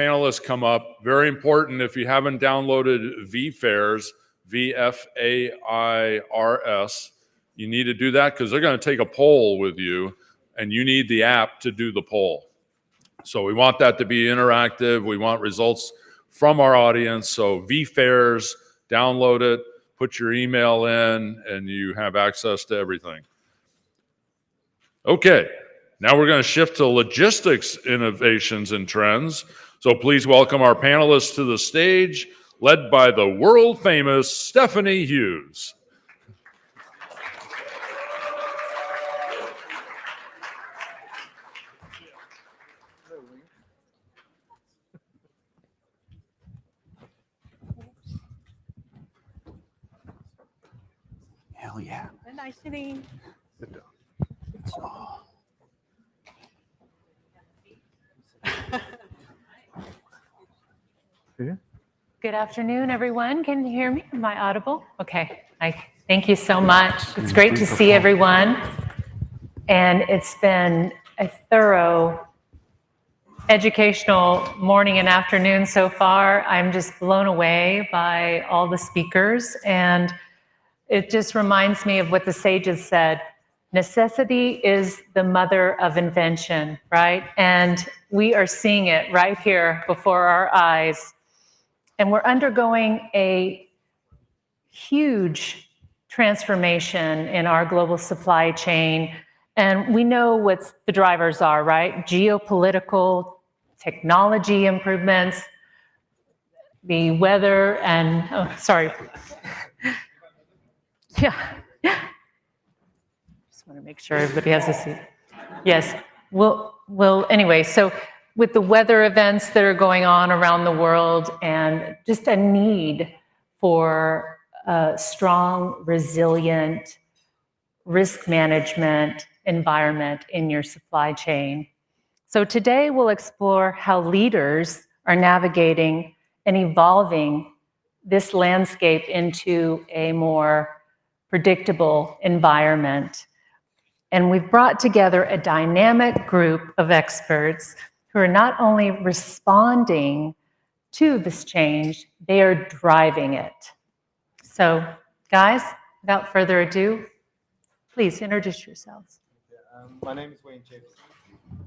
Panelists come up. Very important, if you haven't downloaded VFairs, VFAIRS, you need to do that because they're going to take a poll with you, and you need the app to do the poll. So we want that to be interactive. We want results from our audience. So VFairs, download it, put your email in, and you have access to everything. Okay, now we're going to shift to logistics innovations and trends. So please welcome our panelists to the stage, led by the world-famous Stephanie Hughes. Hell yeah. Nice sitting. Sit down. Good afternoon, everyone. Can you hear me? Am I audible? Okay. Thank you so much. It's great to see everyone. And it's been a thorough educational morning and afternoon so far. I'm just blown away by all the speakers. And it just reminds me of what the sages said. Necessity is the mother of invention, right? And we are seeing it right here before our eyes. And we're undergoing a huge transformation in our global supply chain. And we know what the drivers are, right? Geopolitical, technology improvements, the weather, and, oh, sorry. Yeah. Just want to make sure everybody has a seat. Yes. Well, anyway, so with the weather events that are going on around the world and just a need for a strong, resilient risk management environment in your supply chain. So today we'll explore how leaders are navigating and evolving this landscape into a more predictable environment. And we've brought together a dynamic group of experts who are not only responding to this change, they are driving it. So, guys, without further ado, please introduce yourselves. My name is Wayne Jacobson.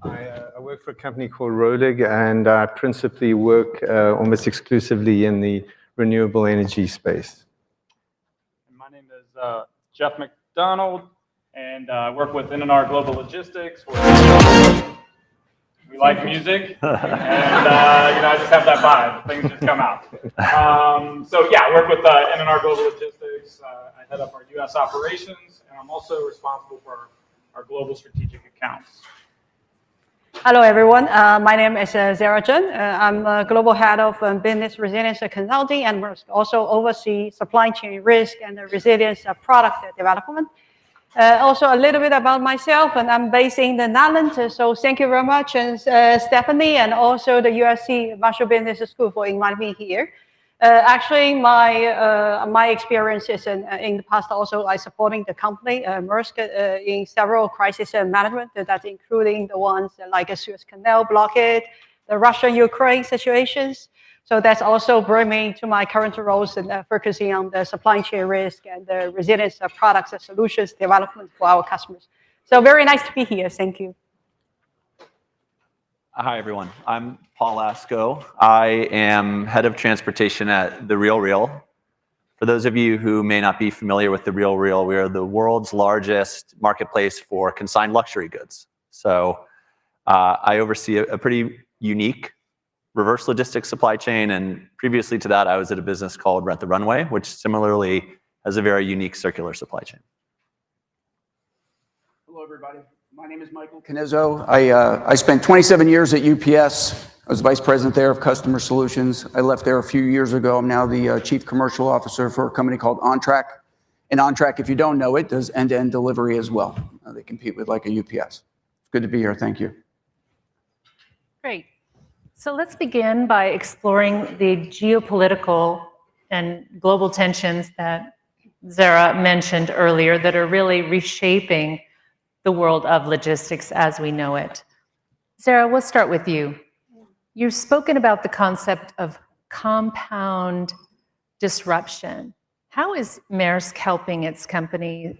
I work for a company called Rolig, and I principally work almost exclusively in the renewable energy space. My name is Jeff McDonald, and I work with N&R Global Logistics. We like music, and I just have that vibe. Things just come out. So yeah, I work with N&R Global Logistics. I head up our U.S. operations, and I'm also responsible for our global strategic accounts. Hello, everyone. My name is Zara Chen. I'm a global head of business resilience consulting and also oversee supply chain risk and the resilience product development. Also a little bit about myself, and I'm based in the Netherlands. So thank you very much, and Stephanie, and also the GSC Marshall Business School for inviting me here. Actually, my experience is in the past also I supporting the company Maersk in several crisis management. That's including the ones like a Suez Canal blockade, the Russia-Ukraine situations. So that's also brought me to my current roles and focusing on the supply chain risk and the resilience of products and solutions development for our customers. So very nice to be here. Thank you. Hi, everyone. I'm Paul Asco. I am head of transportation at The RealReal. For those of you who may not be familiar with The RealReal, we are the world's largest marketplace for consigned luxury goods. So I oversee a pretty unique reverse logistics supply chain, and previously to that, I was at a business called Rent the Runway, which similarly has a very unique circular supply chain. Hello, everybody. My name is Michael Canizzo. I spent 27 years at UPS. I was vice president there of customer solutions. I left there a few years ago. I'm now the chief commercial officer for a company called OnTrack. And OnTrack, if you don't know it, does end-to-end delivery as well. They compete with like a UPS. It's good to be here. Thank you. Great. So let's begin by exploring the geopolitical and global tensions that Zara mentioned earlier that are really reshaping the world of logistics as we know it. Zara, we'll start with you. You've spoken about the concept of compound disruption. How is Maersk helping its company,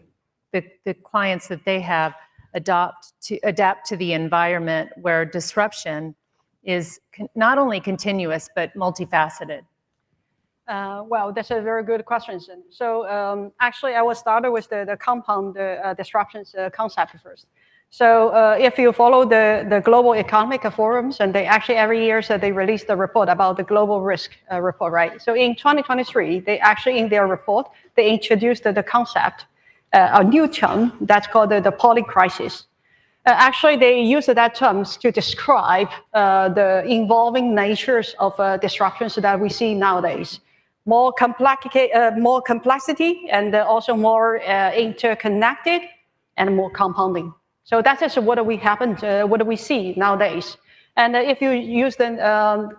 the clients that they have, adapt to the environment where disruption is not only continuous but multifaceted? Well, that's a very good question. So actually, I will start with the compound disruptions concept first. So if you follow the global economic forums, and they actually every year they release the report about the global risk report, right? So in 2023, they actually in their report they introduced the concept, a new term that's called the polycrisis. Actually, they use that terms to describe the evolving natures of disruptions that we see nowadays. More complexity, and also more interconnected, and more compounding. So that is what we see nowadays. And if you use the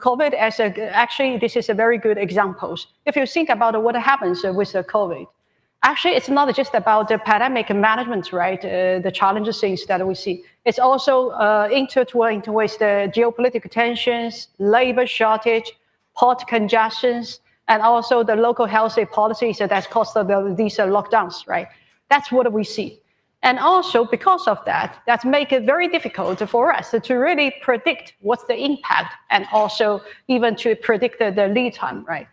COVID as actually, this is a very good example. If you think about what happens with the COVID, actually, it's not just about the pandemic management, right? The challenges things that we see. It's also intertwined with the geopolitical tensions, labor shortage, port congestions, and also the local health policies that's caused these lockdowns, right? That's what we see. And also because of that, that makes it very difficult for us to really predict what's the impact, and also even to predict the lead time, right?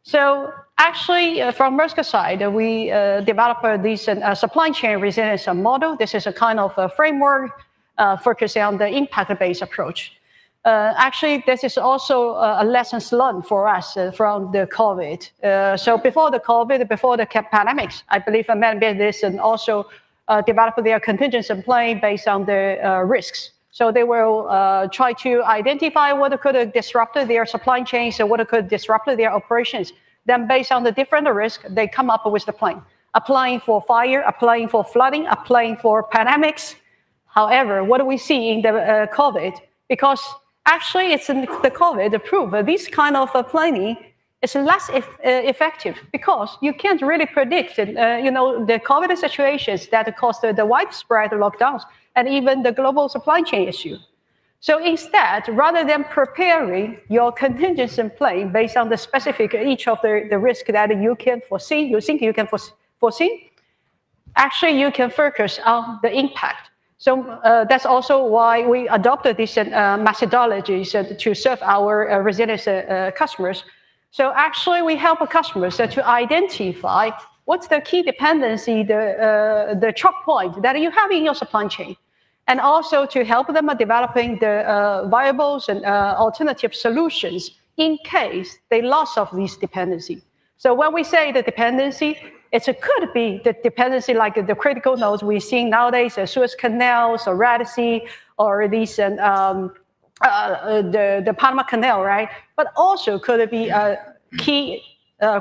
So actually, from Maersk's side, we developed this supply chain resilience model. This is a kind of a framework focusing on the impact-based approach. Actually, this is also a lessons learned for us from the COVID. So before the COVID, before the pandemics, I believe many businesses also develop their contingency plan based on the risks. So they will try to identify what could disrupt their supply chains and what could disrupt their operations. Then based on the different risks, they come up with the plan. Applying for fire, applying for flooding, applying for pandemics. However, what do we see in the COVID? Because actually it's in the COVID proof this kind of planning is less effective, because you can't really predict the COVID situations that caused the widespread lockdowns and even the global supply chain issue. So instead, rather than preparing your contingency plan based on the specific each of the risk that you can foresee, you think you can foresee, actually you can focus on the impact. So that's also why we adopted these methodologies to serve our resilience customers. So actually, we help customers to identify what's the key dependency, the choke point that you have in your supply chain, and also to help them developing the viables and alternative solutions in case they lost of this dependency. So when we say the dependency, it could be the dependency like the critical nodes we're seeing nowadays, Suez Canals or Red Sea, or these the Panama Canal, right? But also could it be key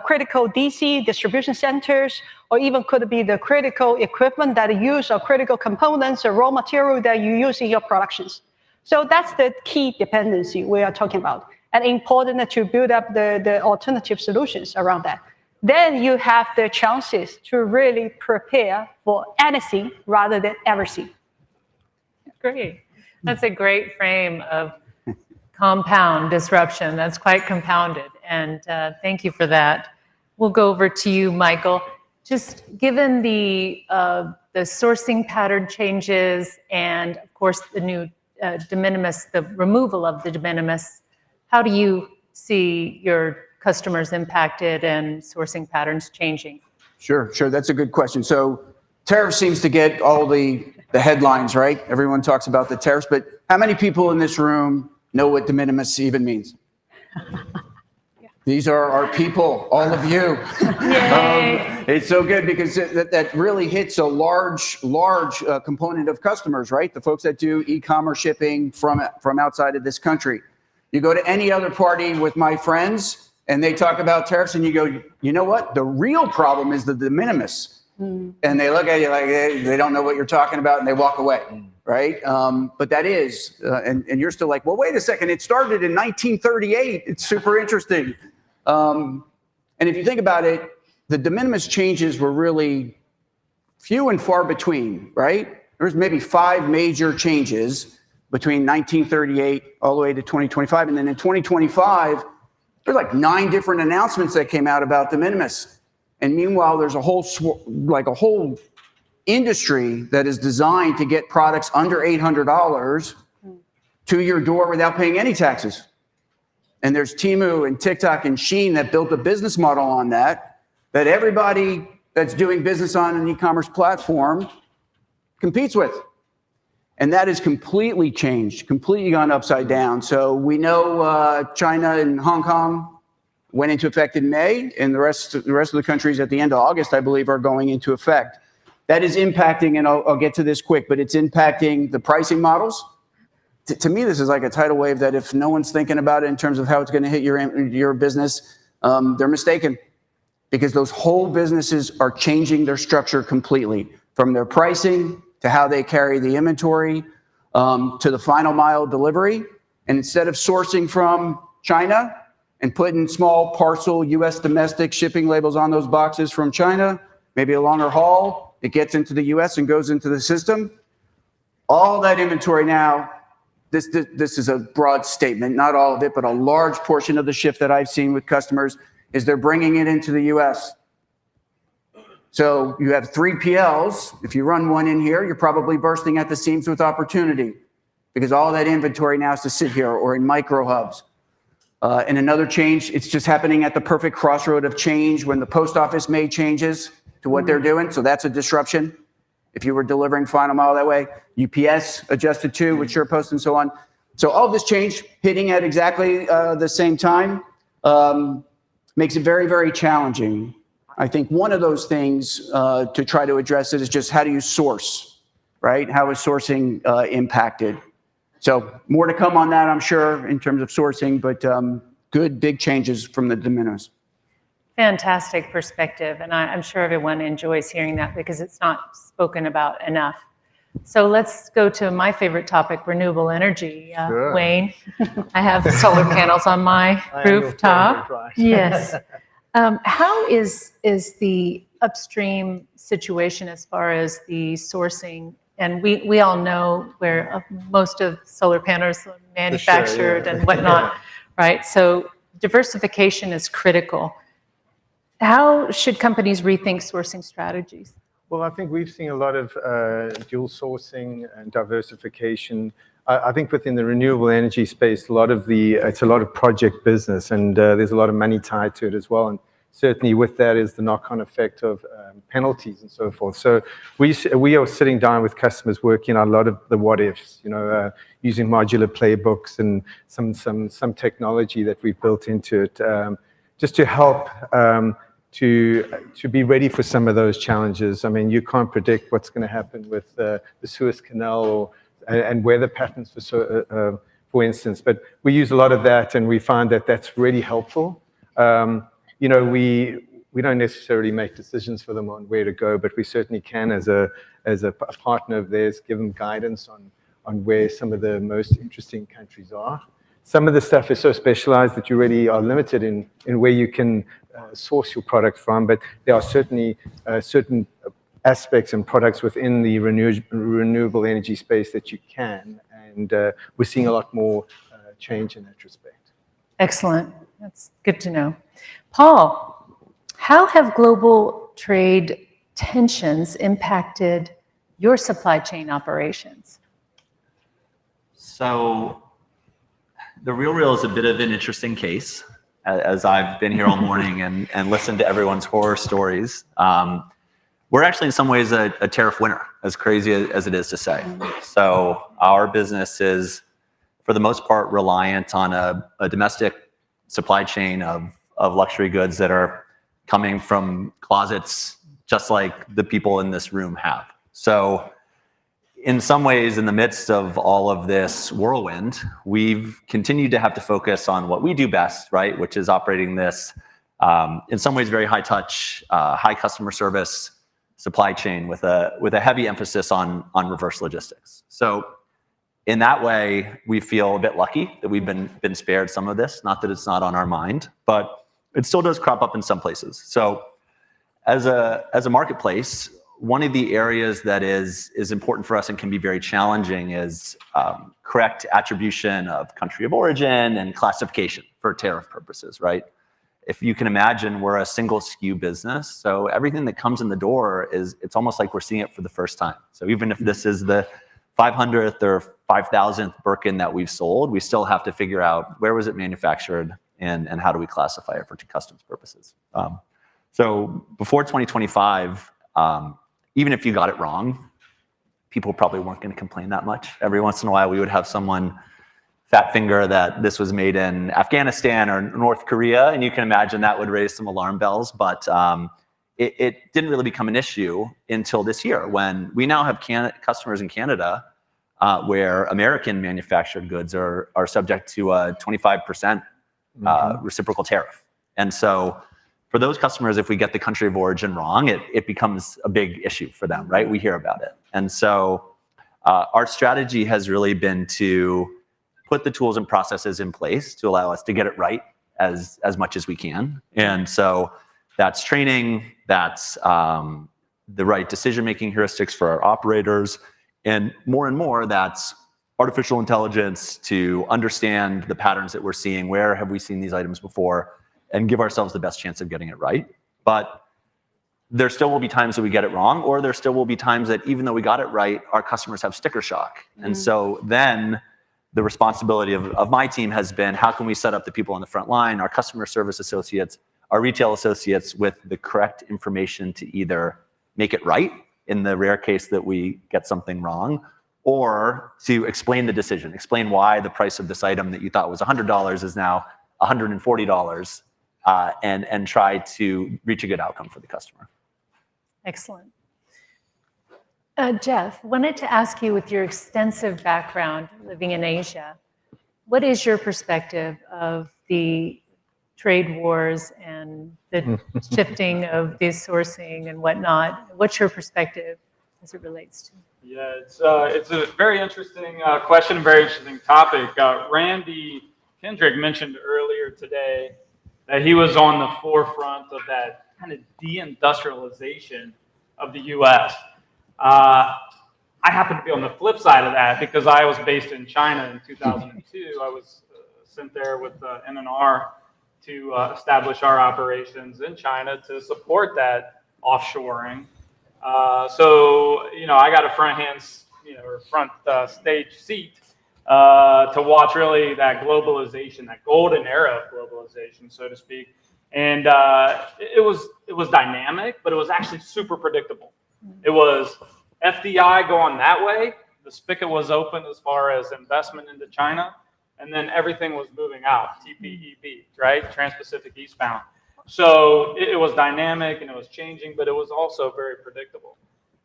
critical DC distribution centers, or even could be the critical equipment that you use, or critical components or raw material that you use in your productions. So that's the key dependency we are talking about, and important to build up the alternative solutions around that. Then you have the chances to really prepare for anything rather than everything. Great. That's a great frame of compound disruption. That's quite compounded. And thank you for that. We'll go over to you, Michael. Just given the sourcing pattern changes and, of course, the new de minimis, the removal of the de minimis, how do you see your customers impacted and sourcing patterns changing? Sure. That's a good question. So tariff seems to get all the headlines, right? Everyone talks about the tariffs, but how many people in this room know what de minimis even means? These are our people, all of you. It's so good because that really hits a large component of customers, right? The folks that do e-commerce shipping from outside of this country. You go to any other party with my friends and they talk about tariffs and you go, you know what? The real problem is the de minimis. And they look at you like they don't know what you're talking about and they walk away, right? But that is, and you're still like, well, wait a second. It started in 1938. It's super interesting. And if you think about it, the de minimis changes were really few and far between, right? There's maybe 5 major changes, between 1938 all the way to 2025. And then in 2025, there's like 9 different announcements that came out about de minimis. And meanwhile, there's a whole industry that is designed to get products under $800 to your door without paying any taxes. And there's Temu and TikTok and Shein that built a business model on that everybody that's doing business on an e-commerce platform competes with. And that has completely changed, completely gone upside down. So we know China and Hong Kong went into effect in May, and the rest of the countries at the end of August, I believe, are going into effect. That is impacting, and I'll get to this quick, but it's impacting the pricing models. To me, this is like a tidal wave that if no one's thinking about it in terms of how it's going to hit your business, they're mistaken, because those whole businesses are changing their structure completely, from their pricing to how they carry the inventory, to the final mile delivery. And instead of sourcing from China and putting small parcel US domestic shipping labels on those boxes from China, maybe a longer haul, it gets into the US and goes into the system. All that inventory now, this is a broad statement, not all of it, but a large portion of the shift that I've seen with customers is they're bringing it into the US. So you have 3PLs. If you run one in here, you're probably bursting at the seams with opportunity, because all that inventory now has to sit here or in micro hubs. And another change, it's just happening at the perfect crossroad of change when the post office made changes to what they're doing. So that's a disruption. If you were delivering final mile that way, UPS adjusted too with SurePost and so on. So all this change hitting at exactly the same time makes it very, very challenging. I think one of those things to try to address it is just how do you source, right? How is sourcing impacted? So more to come on that, I'm sure, in terms of sourcing, but good big changes from the de minimis. Fantastic perspective, and I'm sure everyone enjoys hearing that because it's not spoken about enough. So let's go to my favorite topic, renewable energy. Sure. Wayne, I have solar panels on my rooftop. Yes. How is the upstream situation as far as the sourcing? And we all know where most of solar panels are manufactured and whatnot, right? So diversification is critical. How should companies rethink sourcing strategies? Well, I think we've seen a lot of dual sourcing and diversification. I think within the renewable energy space, it's a lot of project business, and there's a lot of money tied to it as well. And certainly with that is the knock-on effect of penalties and so forth. So we are sitting down with customers working on a lot of the what-ifs, using modular playbooks and some technology that we've built into it, just to help to be ready for some of those challenges. I mean, you can't predict what's going to happen with the Suez Canal and weather patterns, for instance. But we use a lot of that, and we find that that's really helpful. We don't necessarily make decisions for them on where to go, but we certainly can, as a partner of theirs, give them guidance on where some of the most interesting countries are. Some of the stuff is so specialized that you really are limited in where you can source your product from, but there are certainly certain aspects and products within the renewable energy space that you can, and we're seeing a lot more change in that respect. Excellent. That's good to know. Paul, how have global trade tensions impacted your supply chain operations? So the RealReal is a bit of an interesting case, as I've been here all morning and listened to everyone's horror stories. We're actually in some ways a tariff winner, as crazy as it is to say. So our business is, for the most part, reliant on a domestic supply chain of luxury goods that are coming from closets just like the people in this room have. So in some ways, in the midst of all of this whirlwind, we've continued to have to focus on what we do best, right? Which is operating this, in some ways, very high touch, high customer service supply chain with a heavy emphasis on reverse logistics. So in that way, we feel a bit lucky that we've been spared some of this. Not that it's not on our mind, but it still does crop up in some places. So as a marketplace, one of the areas that is important for us and can be very challenging is correct attribution of country of origin and classification for tariff purposes, right? If you can imagine, we're a single SKU business, so everything that comes in the door it's almost like we're seeing it for the first time. So even if this is the 500th or 5,000th Birkin that we've sold, we still have to figure out where was it manufactured and how do we classify it for customs purposes. So before 2025, even if you got it wrong, people probably weren't going to complain that much. Every once in a while, we would have someone fat finger that this was made in Afghanistan or North Korea, and you can imagine that would raise some alarm bells, but it didn't really become an issue until this year when we now have customers in Canada where American manufactured goods are subject to a 25% reciprocal tariff. And so for those customers, if we get the country of origin wrong, it becomes a big issue for them, right? We hear about it. And so our strategy has really been to put the tools and processes in place to allow us to get it right as much as we can. And so that's training, that's the right decision-making heuristics for our operators, and more, that's artificial intelligence to understand the patterns that we're seeing, where have we seen these items before, and give ourselves the best chance of getting it right. But there still will be times that we get it wrong, or there still will be times that even though we got it right, our customers have sticker shock. And so then the responsibility of my team has been, how can we set up the people on the front line, our customer service associates, our retail associates with the correct information to either make it right in the rare case that we get something wrong, or to explain the decision, explain why the price of this item that you thought was $100 is now $140, and try to reach a good outcome for the customer. Excellent. Jeff, wanted to ask you, with your extensive background living in Asia, what is your perspective of the trade wars and the shifting of this sourcing and whatnot? What's your perspective as it relates to? Yeah, it's a very interesting question, very interesting topic. Randy Kendrick mentioned earlier today that he was on the forefront of that kind of deindustrialization of the U.S. I happen to be on the flip side of that because I was based in China in 2002. I was sent there with NNR to establish our operations in China to support that offshoring. So, I got a front stage seat to watch really that globalization, that golden era of globalization, so to speak. And it was dynamic, but it was actually super predictable. It was FDI going that way. The spigot was open as far as investment into China, and then everything was moving out, TPEB, right? Trans-Pacific eastbound. So it was dynamic and it was changing, but it was also very predictable.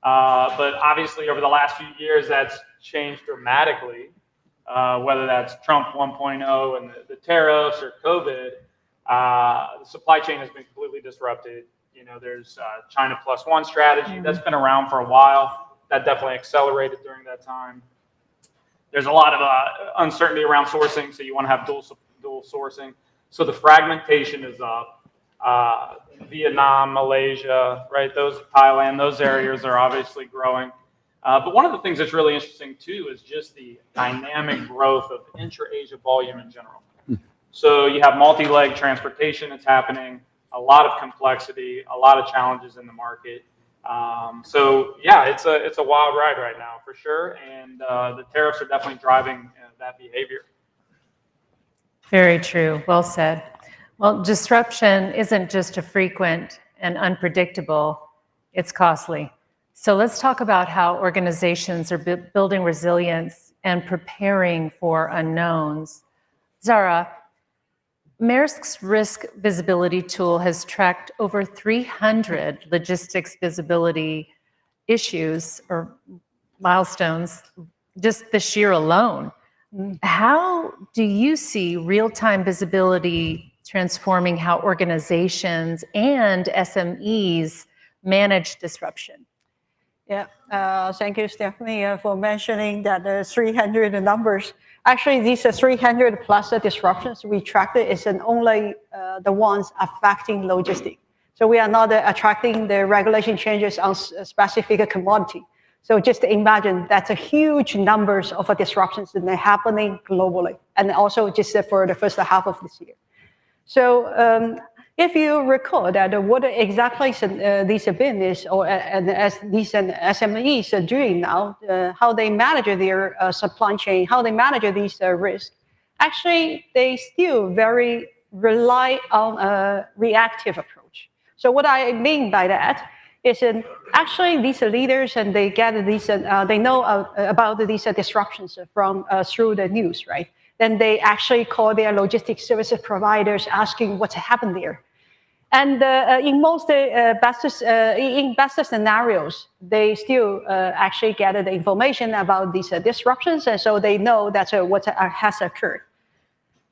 But obviously over the last few years, that's changed dramatically, whether that's Trump 1.0 and the tariffs or COVID. The supply chain has been completely disrupted. There's China Plus One strategy that's been around for a while. That definitely accelerated during that time. There's a lot of uncertainty around sourcing, so you want to have dual sourcing. So the fragmentation is up. Vietnam, Malaysia, right? Thailand, those areas are obviously growing. But one of the things that's really interesting too is just the dynamic growth of intra-Asia volume in general. So you have multi-leg transportation that's happening, a lot of complexity, a lot of challenges in the market. So yeah, it's a wild ride right now for sure, and the tariffs are definitely driving that behavior. Very true. Well said. Well, disruption isn't just a frequent and unpredictable, it's costly. So let's talk about how organizations are building resilience and preparing for unknowns. Zara, Maersk's risk visibility tool has tracked over 300 logistics visibility issues or milestones just this year alone. How do you see real-time visibility transforming how organizations and SMEs manage disruption? Yeah, thank you, Stephanie, for mentioning that the 300 numbers. Actually, these 300 plus disruptions we tracked isn't only the ones affecting logistics. So we are not attracting the regulation changes on specific commodity. So just imagine that's a huge numbers of disruptions that are happening globally, and also just for the first half of this year. So if you recall that what exactly these business or as these SMEs are doing now, how they manage their supply chain, how they manage these risks, actually they still very rely on a reactive approach. So what I mean by that is actually these leaders and they get these, they know about these disruptions from through the news, right? Then they actually call their logistics services providers asking what's happened there. And in most best scenarios, they still actually get the information about these disruptions, and so they know that's what has occurred.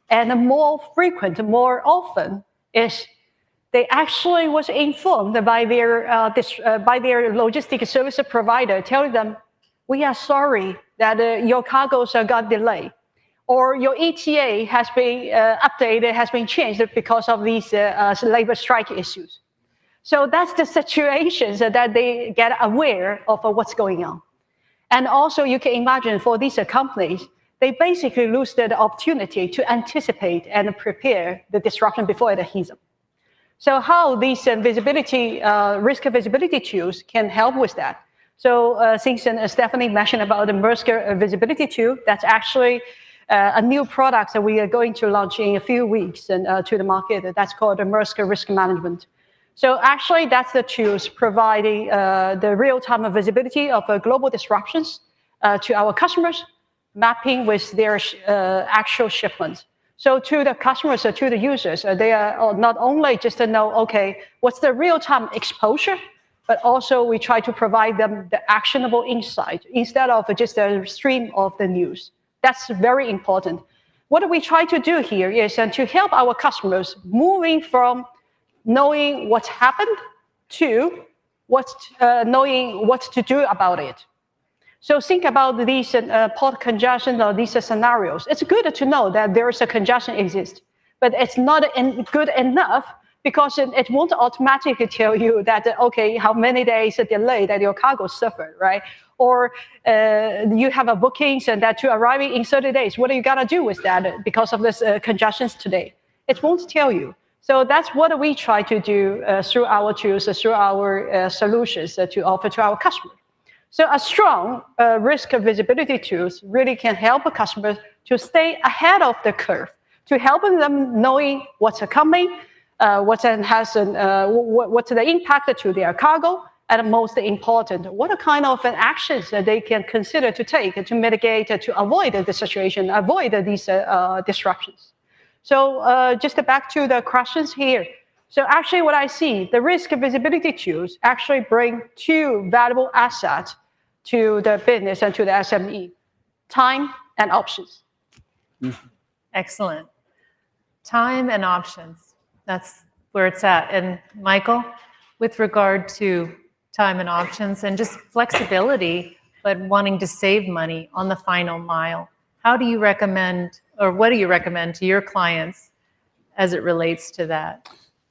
And more frequent, more often, is they actually was informed by their logistics service provider, telling them, "We are sorry that your cargoes got delayed, or your ETA has been updated, has been changed because of these labor strike issues." So that's the situations that they get aware of what's going on. And also you can imagine for these companies, they basically lose the opportunity to anticipate and prepare the disruption before it hits them. So how these risk visibility tools can help with that. So since Stephanie mentioned about the Maersk visibility tool, that's actually a new product that we are going to launch in a few weeks to the market. That's called the Maersk Risk Management. So actually, that's the tools providing the real-time visibility of global disruptions to our customers, mapping with their actual shipments. So to the customers, to the users, they are not only just to know, okay, what's the real-time exposure, but also we try to provide them the actionable insight instead of just a stream of the news. That's very important. What we try to do here is to help our customers moving from knowing what's happened to knowing what to do about it. So think about these port congestion or these scenarios. It's good to know that there is a congestion exist, but it's not good enough because it won't automatically tell you that, okay, how many days delay that your cargo suffered, right? Or you have a bookings and that you're arriving in 30 days. What are you gonna do with that because of this congestions today? It won't tell you. So that's what we try to do through our tools, through our solutions to offer to our customers. So a strong risk visibility tools really can help a customer to stay ahead of the curve, to help them knowing what's coming, what's the impact to their cargo, and most important, what kind of actions that they can consider to take to mitigate, to avoid the situation, avoid these disruptions. So just back to the questions here. So actually what I see, the risk visibility tools actually bring two valuable assets to the business and to the SME, time and options. Excellent. Time and options, that's where it's at. And Michael, with regard to time and options and just flexibility, but wanting to save money on the final mile, how do you recommend, or what do you recommend to your clients as it relates to that?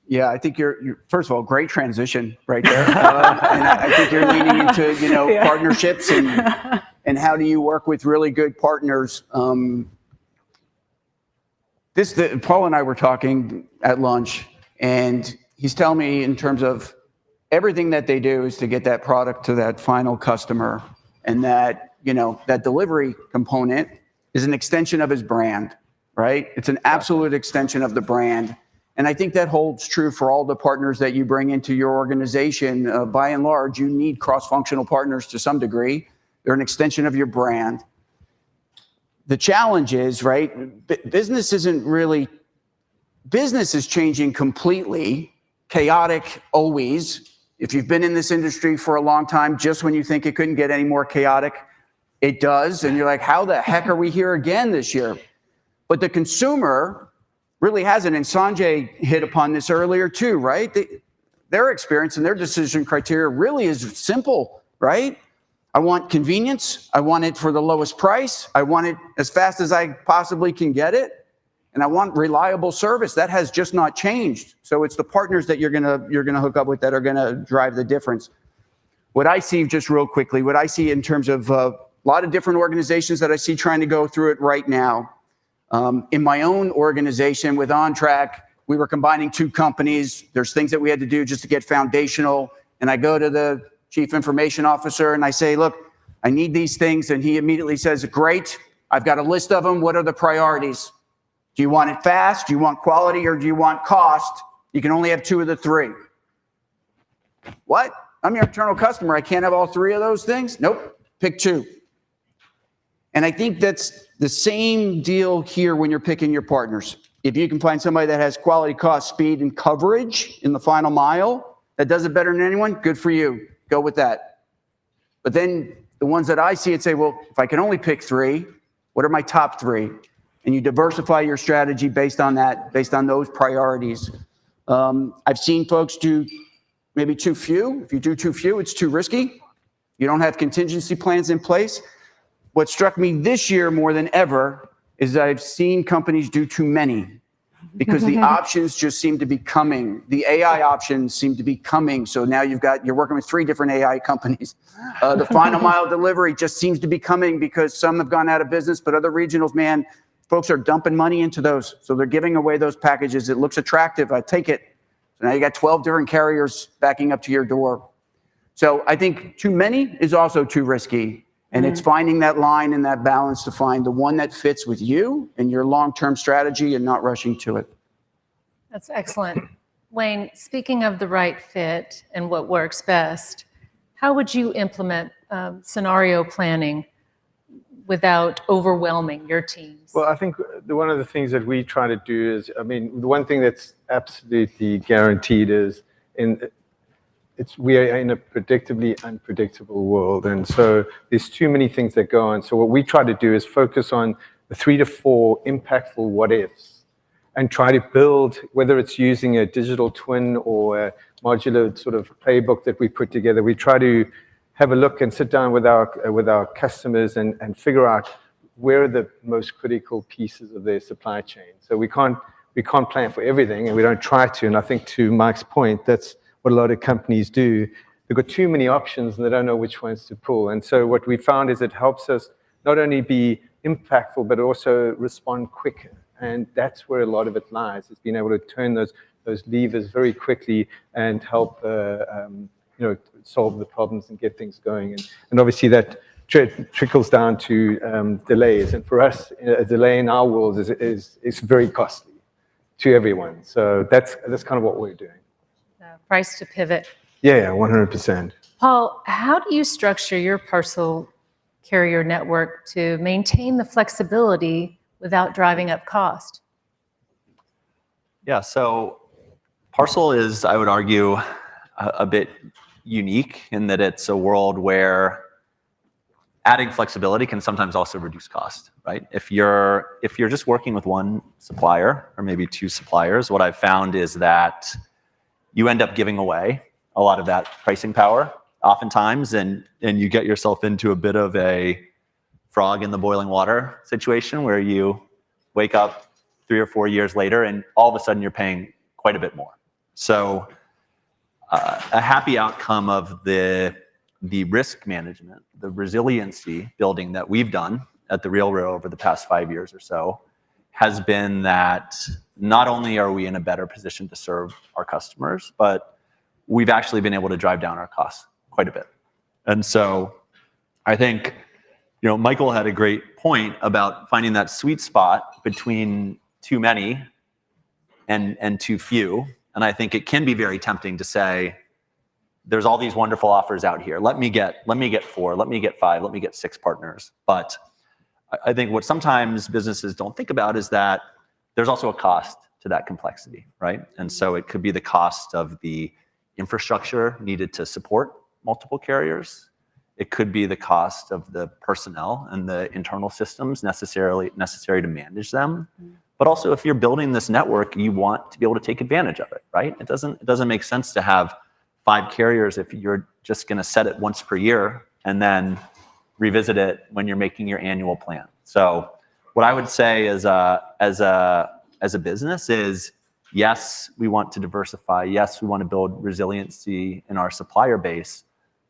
Yeah, I think you're first of all, great transition right there. And I think you're leaning into, partnerships and how do you work with really good partners. Paul and I were talking at lunch, and he's telling me in terms of everything that they do is to get that product to that final customer, and that, that delivery component is an extension of his brand, right? It's an absolute extension of the brand. And I think that holds true for all the partners that you bring into your organization. By and large, you need cross-functional partners to some degree. They're an extension of your brand. The challenge is, right, business is changing completely, chaotic always. If you've been in this industry for a long time, just when you think it couldn't get any more chaotic, it does. And you're like, how the heck are we here again this year? But the consumer really hasn't, and Sanjay hit upon this earlier too, right? Their experience and their decision criteria really is simple, right? I want convenience. I want it for the lowest price. I want it as fast as I possibly can get it. and I want reliable service. That has just not changed. So it's the partners that you're gonna hook up with that are gonna drive the difference. What I see, just real quickly, what I see in terms of a lot of different organizations that I see trying to go through it right now. In my own organization with OnTrack, we were combining 2 companies. There's things that we had to do just to get foundational. And I go to the chief information officer and I say, look, I need these things. And he immediately says, great, I've got a list of them. What are the priorities? Do you want it fast? Do you want quality? Or do you want cost? You can only have 2 of the 3. What? I'm your internal customer. I can't have all 3 of those things? Nope. Pick 2. And I think that's the same deal here when you're picking your partners. If you can find somebody that has quality, cost, speed, and coverage in the final mile that does it better than anyone, good for you. Go with that. But then the ones that I see it say, well, if I can only pick 3, what are my top 3? And you diversify your strategy based on that, based on those priorities. I've seen folks do maybe too few. If you do too few, it's too risky. You don't have contingency plans in place. What struck me this year more than ever is that I've seen companies do too many because the options just seem to be coming. The AI options seem to be coming. So now you're working with 3 different AI companies. The final mile delivery just seems to be coming because some have gone out of business, but other regionals, man, folks are dumping money into those. So they're giving away those packages. It looks attractive. I take it. So now you got 12 different carriers backing up to your door. So I think too many is also too risky. And it's finding that line and that balance to find the one that fits with you and your long-term strategy and not rushing to it. That's excellent. Wayne, speaking of the right fit and what works best, how would you implement scenario planning without overwhelming your teams? Well, I think one of the things that we try to do is, I mean, the one thing that's absolutely guaranteed is we are in a predictably unpredictable world. And so there's too many things that go on. So what we try to do is focus on the 3 to 4 impactful what ifs and try to build, whether it's using a digital twin or a modular sort of playbook that we put together, we try to have a look and sit down with our customers and figure out where are the most critical pieces of their supply chain. So we can't plan for everything, and we don't try to. And I think to Mike's point, that's what a lot of companies do. They've got too many options and they don't know which ones to pull. And so what we found is it helps us not only be impactful, but also respond quicker. And that's where a lot of it lies, is being able to turn those levers very quickly and help solve the problems and get things going. And obviously that trickles down to delays. And for us, a delay in our world is very costly to everyone. So that's kind of what we're doing. Price to pivot. Yeah, 100%. Paul, how do you structure your parcel carrier network to maintain the flexibility without driving up cost? Yeah, so parcel is, I would argue, a bit unique in that it's a world where adding flexibility can sometimes also reduce cost, right? If you're just working with one supplier or maybe 2 suppliers, what I've found is that you end up giving away a lot of that pricing power oftentimes, and you get yourself into a bit of a frog in the boiling water situation where you wake up 3 or 4 years later and all of a sudden you're paying quite a bit more. So a happy outcome of the risk management, the resiliency building that we've done at the Real over the past 5 years or so has been that not only are we in a better position to serve our customers, but we've actually been able to drive down our costs quite a bit. And so I think, Michael had a great point about finding that sweet spot between too many and too few. And I think it can be very tempting to say, there's all these wonderful offers out here. Let me get 4, let me get 5, let me get 6 partners. But I think what sometimes businesses don't think about is that there's also a cost to that complexity, right? And so it could be the cost of the infrastructure needed to support multiple carriers. It could be the cost of the personnel and the internal systems necessary to manage them. But also, if you're building this network, you want to be able to take advantage of it, right? It doesn't make sense to have 5 carriers if you're just going to set it once per year and then revisit it when you're making your annual plan. So what I would say as a as a business is, yes, we want to diversify. Yes, we want to build resiliency in our supplier base,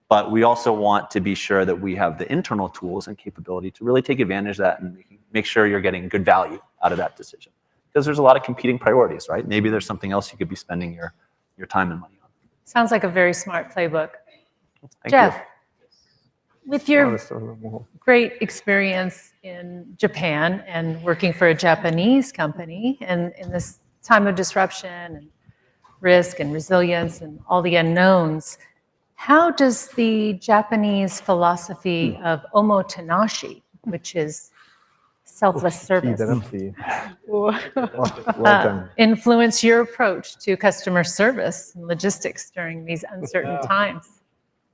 but we also want to be sure that we have the internal tools and capability to really take advantage of that and make sure you're getting good value out of that decision. Because there's a lot of competing priorities, right? Maybe there's something else you could be spending your time and money on. Sounds like a very smart playbook. Thank Jeff, you. with your great experience in Japan and working for a Japanese company and in this time of disruption and risk and resilience and all the unknowns, how does the Japanese philosophy of omotenashi, which is selfless service, Well done. influence your approach to customer service and logistics during these uncertain times?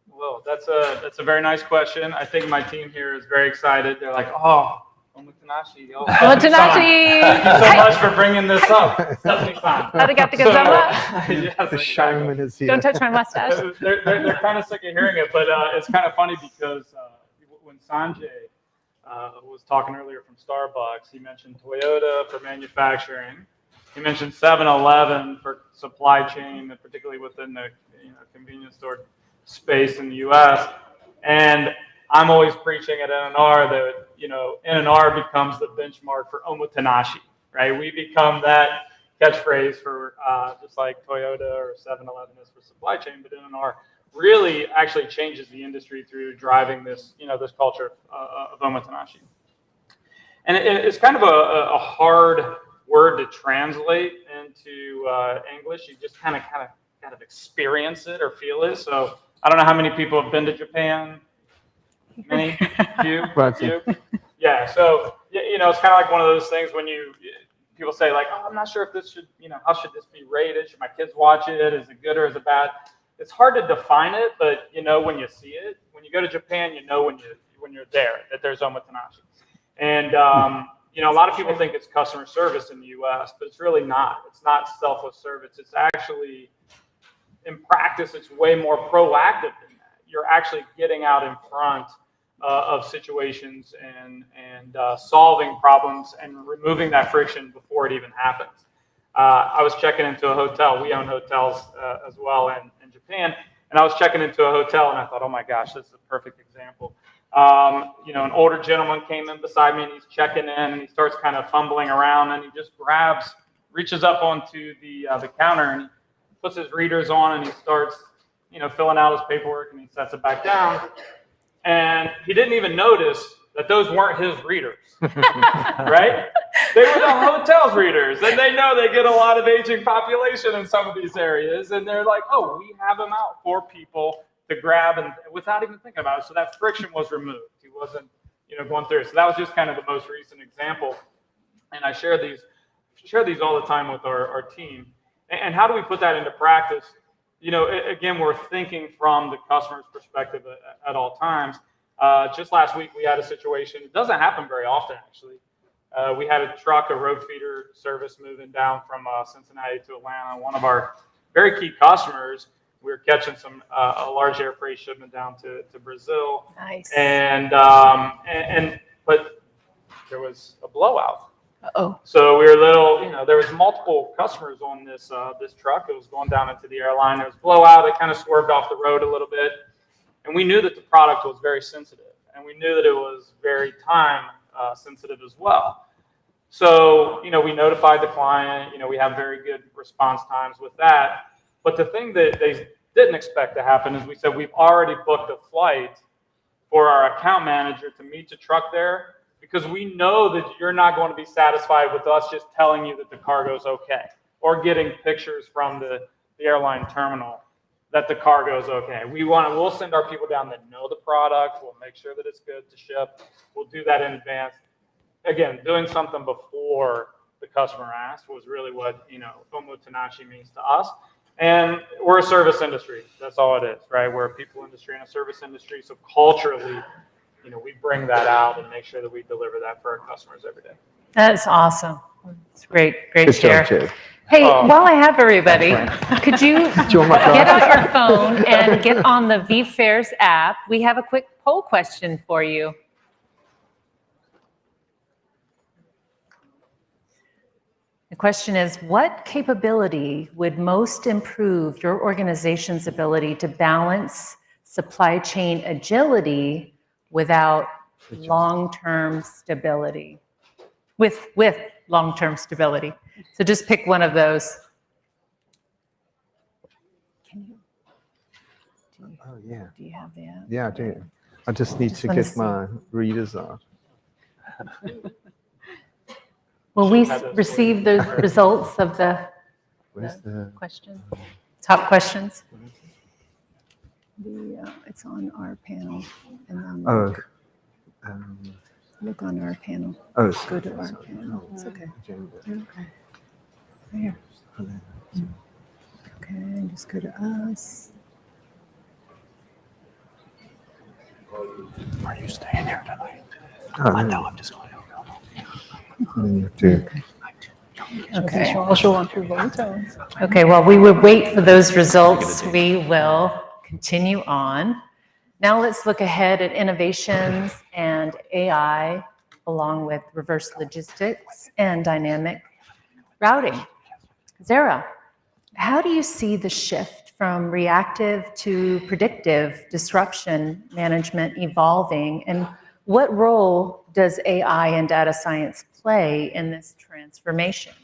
Well, that's a very nice question. I think my team here is very excited. They're like, oh, omotenashi. Oh, Omotenashi! Thank you so much for bringing this up. Stephanie-san. Arigato gozaimasu. Yes, The shaman is here. Don't touch my mustache. they're kind of sick of hearing it, but it's kind of funny because when Sanjay was talking earlier from Starbucks, he mentioned Toyota for manufacturing. He mentioned 7-Eleven for supply chain, and particularly within the convenience store space in the U.S. And I'm always preaching at NNR that NNR becomes the benchmark for omotenashi, right? We become that catchphrase for just like Toyota or 7-Eleven is for supply chain, but NNR really actually changes the industry through driving this this culture of omotenashi. And it's kind of a hard word to translate into English. You just kind of experience it or feel it. So I don't know how many people have been to Japan. Many? Few? Few? Yeah. So it's kind of like one of those things when people say like, oh, I'm not sure if this should, how should this be rated? Should my kids watch it? Is it good or is it bad? It's hard to define it, but when you see it, when you go to Japan, when you're there that there's omotenashi. And a lot of people think it's customer service in the U.S., but it's really not. It's not selfless service. It's actually, in practice, it's way more proactive than that. You're actually getting out in front of situations and solving problems and removing that friction before it even happens. I was checking into a hotel. We own hotels as well in Japan. And I was checking into a hotel and I thought, oh my gosh, this is a perfect example. An older gentleman came in beside me and he's checking in and he starts kind of fumbling around and he just reaches up onto the counter and he puts his readers on and he starts, filling out his paperwork and he sets it back down. And he didn't even notice that those weren't his readers, right? They were the hotel's readers, and they know they get a lot of aging population in some of these areas, and they're like, oh, we have them out for people to grab and without even thinking about it. So that friction was removed. He wasn't, going through it. So that was just kind of the most recent example. And I share these all the time with our team. And how do we put that into practice? Again, we're thinking from the customer's perspective at all times. Just last week, we had a situation. It doesn't happen very often, actually. We had a road feeder service moving down from Cincinnati to Atlanta. One of our very key customers, we were catching a large air freight shipment down to Brazil. Nice. But there was a blowout. Uh-oh. So we were there was multiple customers on this truck. It was going down into the airline. There was a blowout. It kind of swerved off the road a little bit. And we knew that the product was very sensitive. And we knew that it was very time sensitive as well. So, we notified the client. We have very good response times with that. But the thing that they didn't expect to happen is we said we've already booked a flight for our account manager to meet the truck there, because we know that you're not going to be satisfied with us just telling you that the cargo's okay or getting pictures from the airline terminal that the cargo's okay. We'll send our people down that know the product. We'll make sure that it's good to ship. We'll do that in advance. Again, doing something before the customer asked was really what, omotenashi means to us. And we're a service industry. That's all it is, right? We're a people industry and a service industry. So culturally, we bring that out and make sure that we deliver that for our customers every day. That's awesome. It's great Good share. job, Jay. Hey, while I have everybody, could you get out your phone and get on the vFairs app? We have a quick poll question for you. The question is, what capability would most improve your organization's ability to balance supply chain agility without long-term stability? With long-term stability. So just pick one of those. Oh, yeah. Do you have that? Yeah, I do. I just need to wanna get my readers off. Will we receive the results of the Where's the... question? Top questions? It's on our panel. And then Oh. look on our panel. Oh, Go to our panel. It's okay. agenda. Okay. There. Okay, just go to us. Are you staying here tonight? Oh, I know, I'm just going to go. and then you have to... Okay. Also want to vote on. Okay, while we would wait for those results, we will continue on. Now let's look ahead at innovations and AI, along with reverse logistics and dynamic routing. Zara, how do you see the shift from reactive to predictive disruption management evolving, and what role does AI and data science play in this transformation?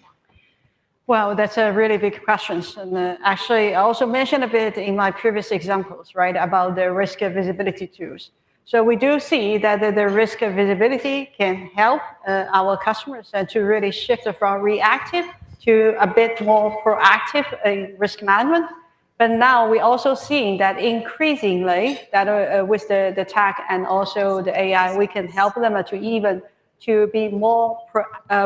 Well, that's a really big question. And actually, I also mentioned a bit in my previous examples, right, about the risk visibility tools. So we do see that the risk visibility can help our customers to really shift from reactive to a bit more proactive risk management. But now we're also seeing that increasingly that with the tech and also the AI, we can help them to be more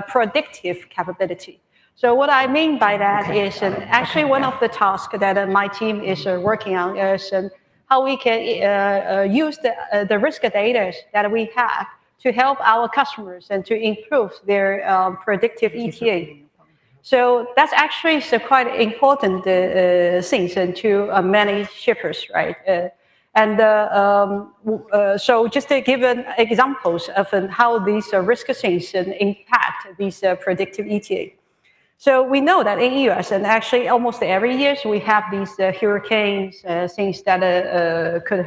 predictive capability. So what I mean by that is actually one of the tasks that my team is working on is how we can use the risk data that we have to help our customers and to improve their predictive ETA. So that's actually quite important thing to many shippers, right? So just to give examples of how these risk things impact these predictive ETA. So we know that in US, and actually almost every year, we have these hurricanes, things that could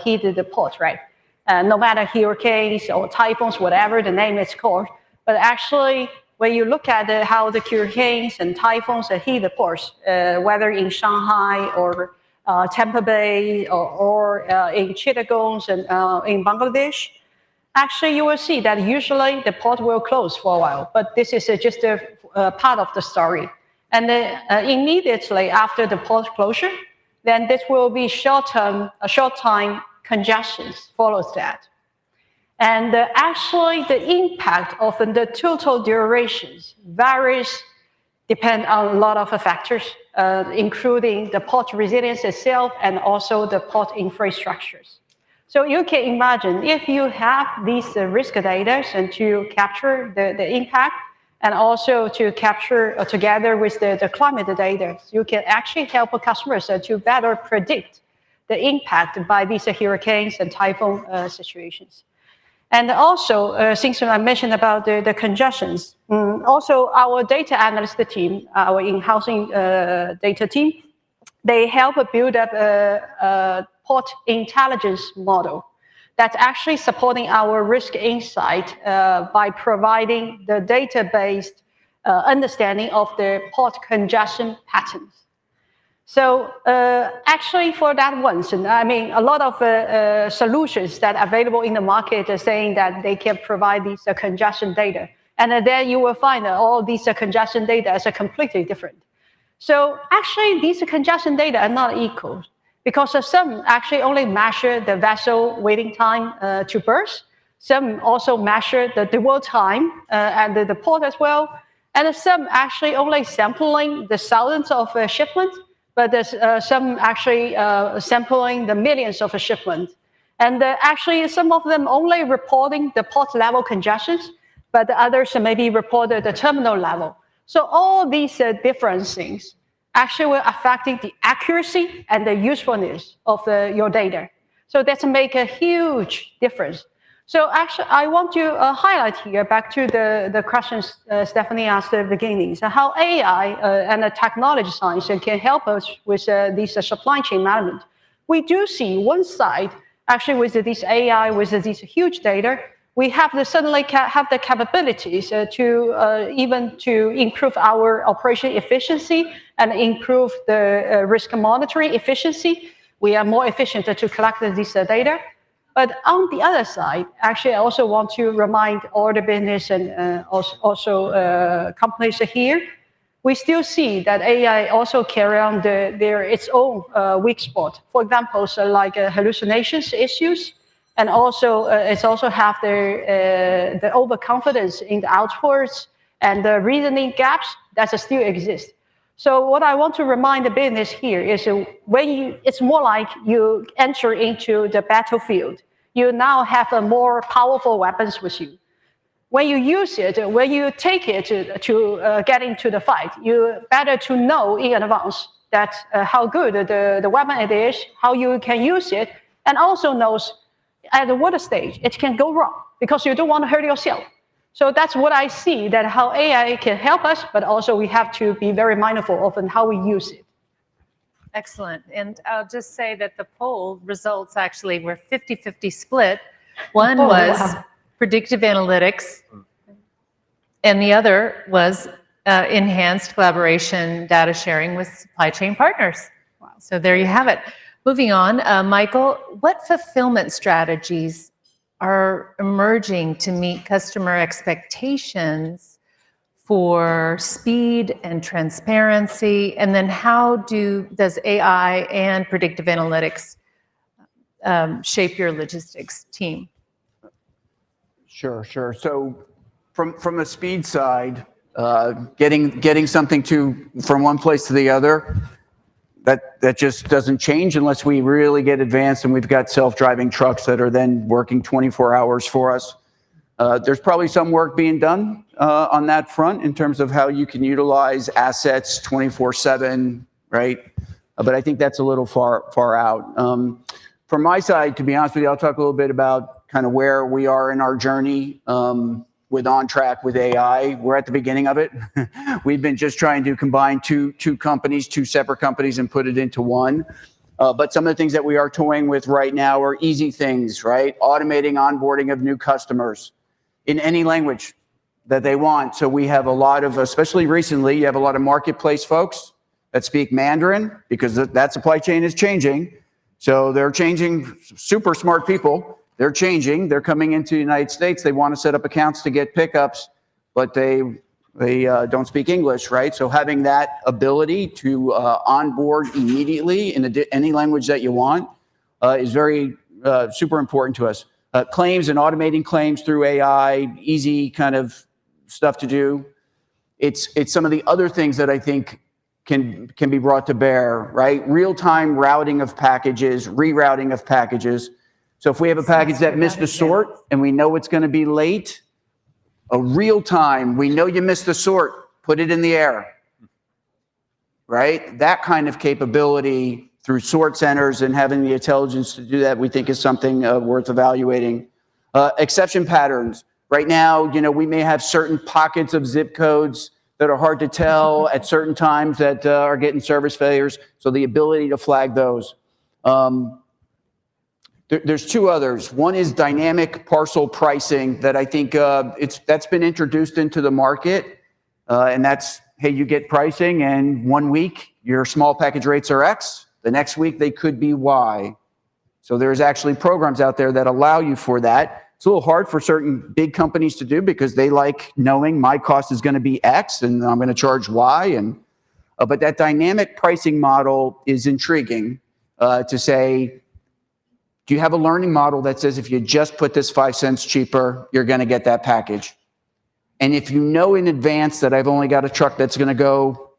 hit the port, right? No matter hurricanes or typhoons, whatever the name is called. But actually, when you look at how the hurricanes and typhoons hit the ports, whether in Shanghai or Tampa Bay or in Chittagong and in Bangladesh, actually, you will see that usually the port will close for a while, but this is just a part of the story. And immediately after the port closure, then this will be short-time congestions follows that. And actually, the impact of the total durations varies, depend on a lot of factors, including the port resilience itself and also the port infrastructures. So you can imagine if you have these risk data and to capture the impact and also to capture together with the climate data, you can actually help customers to better predict the impact by these hurricanes and typhoon situations. And also, since I mentioned about the congestions, also our data analyst team, our in-house data team, they help build up a port intelligence model that's actually supporting our risk insight by providing the data-based understanding of the port congestion patterns. So actually for that once, and I mean, a lot of solutions that are available in the market are saying that they can provide these congestion data. And then you will find that all these congestion data is completely different. So actually these congestion data are not equal because some actually only measure the vessel waiting time to berth. Some also measure the dwell time and the port as well. And some actually only sampling the thousands of shipments, but there's some actually sampling the millions of shipments. And actually some of them only reporting the port level congestions, but the others maybe reported the terminal level. So all these different things actually will affecting the accuracy and the usefulness of your data. So that make a huge difference. So actually, I want to highlight here back to the questions Stephanie asked at the beginning. So how AI and the technology science can help us with this supply chain management. We do see one side, actually with this AI, with this huge data, we have suddenly have the capabilities to even to improve our operation efficiency and improve the risk monitoring efficiency. We are more efficient to collect this data. But on the other side, actually, I also want to remind all the business and also companies here, we still see that AI also carry on its own weak spot. For example, so like hallucinations issues, and also it's also have the overconfidence in the outputs and the reasoning gaps that still exist. So what I want to remind the business here is it's more like you enter into the battlefield. You now have more powerful weapons with you. When you use it, when you take it to get into the fight, you better to know in advance that how good the weapon it is, how you can use it, and also knows at what stage it can go wrong because you don't want to hurt yourself. So that's what I see, that how AI can help us, but also we have to be very mindful of how we use it. Excellent. And I'll just say that the poll results actually were 50-50 split. One was predictive analytics, and the other was enhanced collaboration data sharing with supply chain partners. Wow. So there you have it. Moving on, Michael, what fulfillment strategies are emerging to meet customer expectations for speed and transparency? And then how does AI and predictive analytics shape your logistics team? Sure. So from a speed side, getting something from one place to the other, that just doesn't change unless we really get advanced and we've got self-driving trucks that are then working 24 hours for us. There's probably some work being done on that front in terms of how you can utilize assets 24/7, right? But I think that's a little far out. From my side, to be honest with you, I'll talk a little bit about kind of where we are in our journey with On Track with AI. We're at the beginning of it. We've been just trying to combine two separate companies and put it into one. But some of the things that we are toying with right now are easy things, right? Automating onboarding of new customers in any language that they want. So we have a lot of, especially recently, you have a lot of marketplace folks that speak Mandarin because that supply chain is changing. So they're changing, super smart people. They're changing. They're coming into the United States. They want to set up accounts to get pickups, but they don't speak English, right? So having that ability to onboard immediately in any language that you want is very super important to us. Claims and automating claims through AI, easy kind of stuff to do. It's some of the other things that I think can be brought to bear, right? Real-time routing of packages, rerouting of packages. So if we have a package that missed the sort and we know it's going to be late, a real time, we know you missed the sort, put it in the air, right? That kind of capability through sort centers and having the intelligence to do that, we think is something worth evaluating. Exception patterns. Right now, we may have certain pockets of zip codes that are hard to tell at certain times that are getting service failures. So the ability to flag those. There's two others. One is dynamic parcel pricing that I think that's been introduced into the market. And that's, hey, you get pricing and 1 week your small package rates are X. The next week they could be Y. So there's actually programs out there that allow you for that. It's a little hard for certain big companies to do because they like knowing my cost is going to be X and I'm going to charge Y. But that dynamic pricing model is intriguing to say, do you have a learning model that says if you just put this 5 cents cheaper, you're going to get that package? And if you know in advance that I've only got a truck that's going to go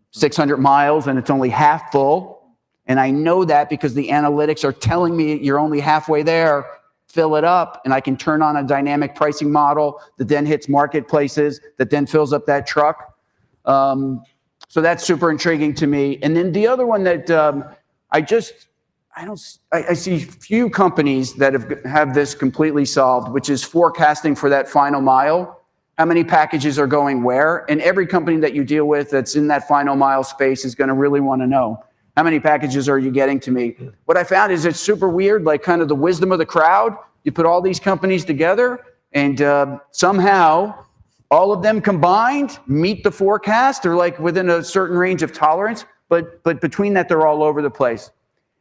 600 miles and it's only half full, and I know that because the analytics are telling me you're only halfway there, fill it up, and I can turn on a dynamic pricing model that then hits marketplaces, that then fills up that truck. So that's super intriguing to me. And then the other one that I see few companies that have this completely solved, which is forecasting for that final mile, how many packages are going where, and every company that you deal with that's in that final mile space is going to really want to know, how many packages are you getting to me? What I found is it's super weird, like kind of the wisdom of the crowd. You put all these companies together, and somehow all of them combined meet the forecast, or like within a certain range of tolerance, but between that, they're all over the place.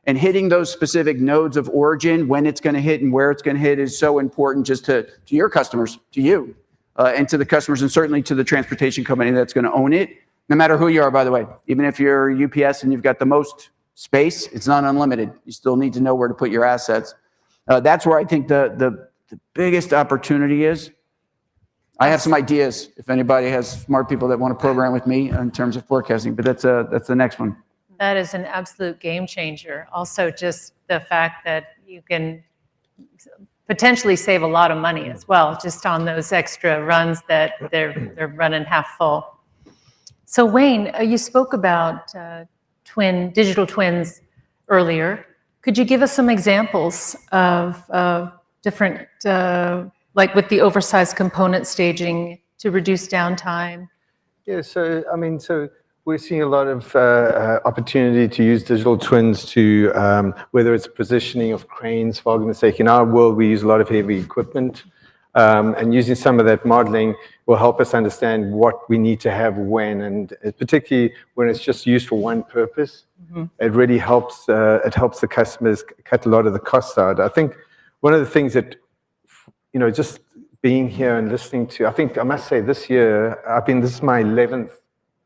And hitting those specific nodes of origin, when it's going to hit and where it's going to hit, is so important just to your customers, to you, and to the customers, and certainly to the transportation company that's going to own it, no matter who you are, by the way. Even if you're UPS and you've got the most space, it's not unlimited. You still need to know where to put your assets. That's where I think the biggest opportunity is. I have some ideas if anybody has smart people that want to program with me in terms of forecasting, but that's the next one. That is an absolute game changer. Also, just the fact that you can potentially save a lot of money as well, just on those extra runs that they're running half full. So Wayne, you spoke about digital twins earlier. Could you give us some examples of different, like with the oversized component staging to reduce downtime? Yeah, so we're seeing a lot of opportunity to use digital twins to, whether it's positioning of cranes, for argument's sake. In our world, we use a lot of heavy equipment, and using some of that modeling will help us understand what we need to have when, and particularly when it's just used for one purpose. Mm-hmm. It really helps. It helps the customers cut a lot of the costs out. I think one of the things that, just being here and listening to, I must say this year, this is my 11th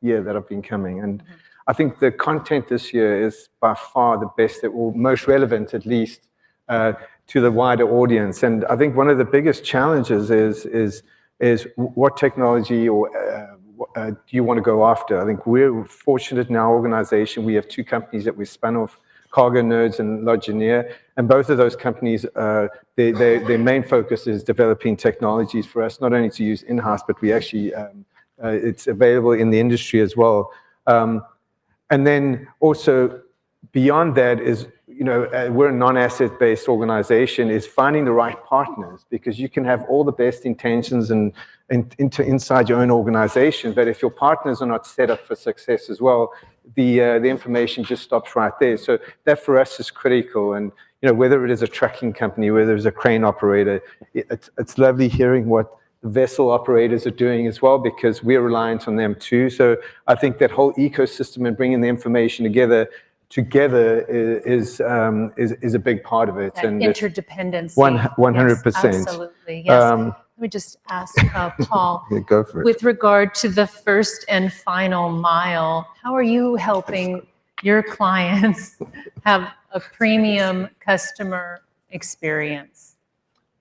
year that I've been coming, and I think the content this year is by far the best, or most relevant at least, to the wider audience. And I think one of the biggest challenges is what technology or do you want to go after? I think we're fortunate in our organization. We have two companies that we spun off, Cargo Nerds and Logineer, and both of those companies, their main focus is developing technologies for us, not only to use in-house, but we actually it's available in the industry as well. And then also beyond that is, we're a non-asset-based organization, is finding the right partners, because you can have all the best intentions and inside your own organization, but if your partners are not set up for success as well, the information just stops right there. So that for us is critical. And whether it is a trucking company, whether it's a crane operator, it's lovely hearing what the vessel operators are doing as well, because we're reliant on them too. So I think that whole ecosystem and bringing the information together is a big part of it. That and interdependency. 100%. Yes, absolutely. Yes. Let me just ask Paul, yeah, go for it. With regard to the first and final mile, how are you helping your clients have a premium customer experience?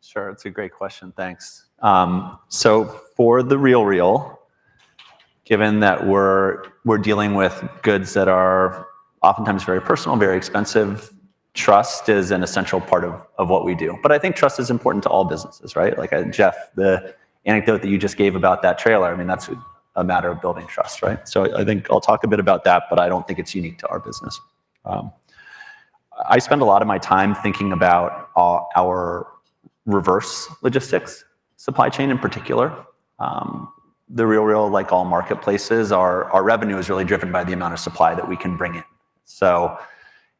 Sure, it's a great question. Thanks. So for the Real, given that we're dealing with goods that are oftentimes very personal, very expensive, trust is an essential part of what we do. But I think trust is important to all businesses, right? Like Jeff, the anecdote that you just gave about that trailer, that's a matter of building trust, right? So I think I'll talk a bit about that, but I don't think it's unique to our business. I spend a lot of my time thinking about our reverse logistics supply chain in particular. The Real, like all marketplaces, our revenue is really driven by the amount of supply that we can bring in. So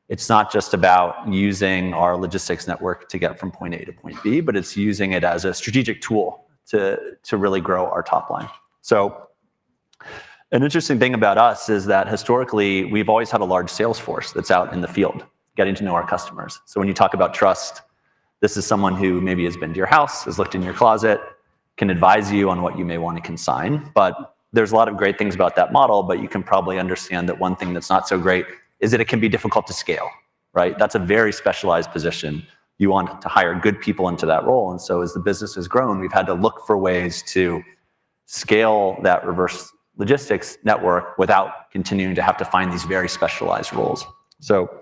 it's not just about using our logistics network to get from point A to point B, but it's using it as a strategic tool to really grow our top line. So an interesting thing about us is that historically, we've always had a large sales force that's out in the field, getting to know our customers. So when you talk about trust, this is someone who maybe has been to your house, has looked in your closet, can advise you on what you may want to consign. But there's a lot of great things about that model, but you can probably understand that one thing that's not so great is that it can be difficult to scale, right? That's a very specialized position. You want to hire good people into that role. And so as the business has grown, we've had to look for ways to scale that reverse logistics network without continuing to have to find these very specialized roles. So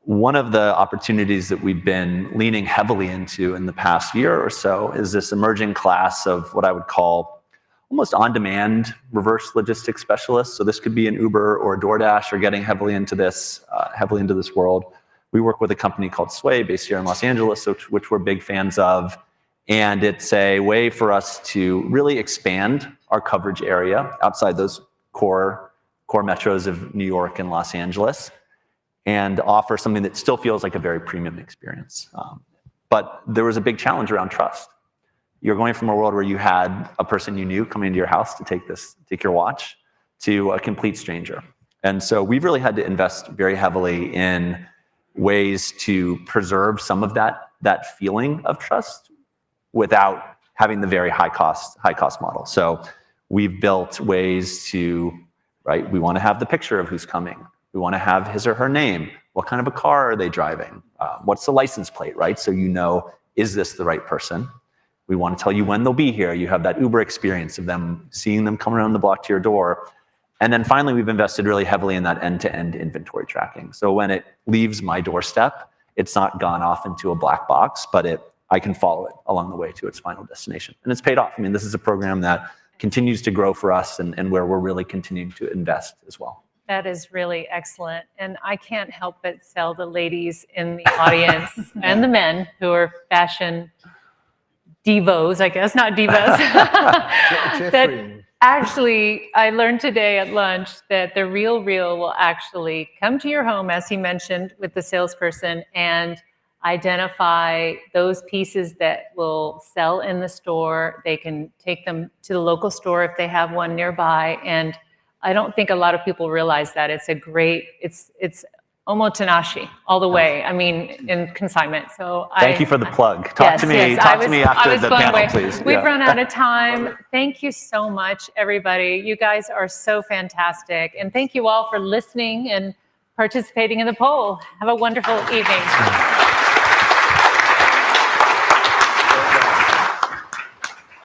one of the opportunities that we've been leaning heavily into in the past year or so is this emerging class of what I would call almost on-demand reverse logistics specialists. So this could be an Uber or a DoorDash, or getting heavily into this world. We work with a company called Sway based here in Los Angeles, which we're big fans of. And it's a way for us to really expand our coverage area outside those core metros of New York and Los Angeles, and offer something that still feels like a very premium experience. But there was a big challenge around trust. You're going from a world where you had a person you knew coming into your house to take your watch, to a complete stranger. And so we've really had to invest very heavily in ways to preserve some of that feeling of trust without having the very high cost model. So we've built ways to, right, we want to have the picture of who's coming. We want to have his or her name. What kind of a car are they driving? What's the license plate, right? So you know, is this the right person? We want to tell you when they'll be here. You have that Uber experience of seeing them come around the block to your door. And then finally, we've invested really heavily in that end-to-end inventory tracking. So when it leaves my doorstep, it's not gone off into a black box, but I can follow it along the way to its final destination. And it's paid off. I mean, this is a program that continues to grow for us and where we're really continuing to invest as well. That is really excellent. And I can't help but tell the ladies in the audience and the men who are fashion divos, I guess, not divas, that actually, I learned today at lunch that the Real will actually come to your home, as he mentioned, with the salesperson and identify those pieces that will sell in the store. They can take them to the local store if they have one nearby. And I don't think a lot of people realize that. It's it's omotenashi all the way. I mean, in consignment. So thank you for the plug. Talk to me after the panel, please. We've run out of time. Thank you so much, everybody. You guys are so fantastic. And thank you all for listening and participating in the poll. Have a wonderful evening.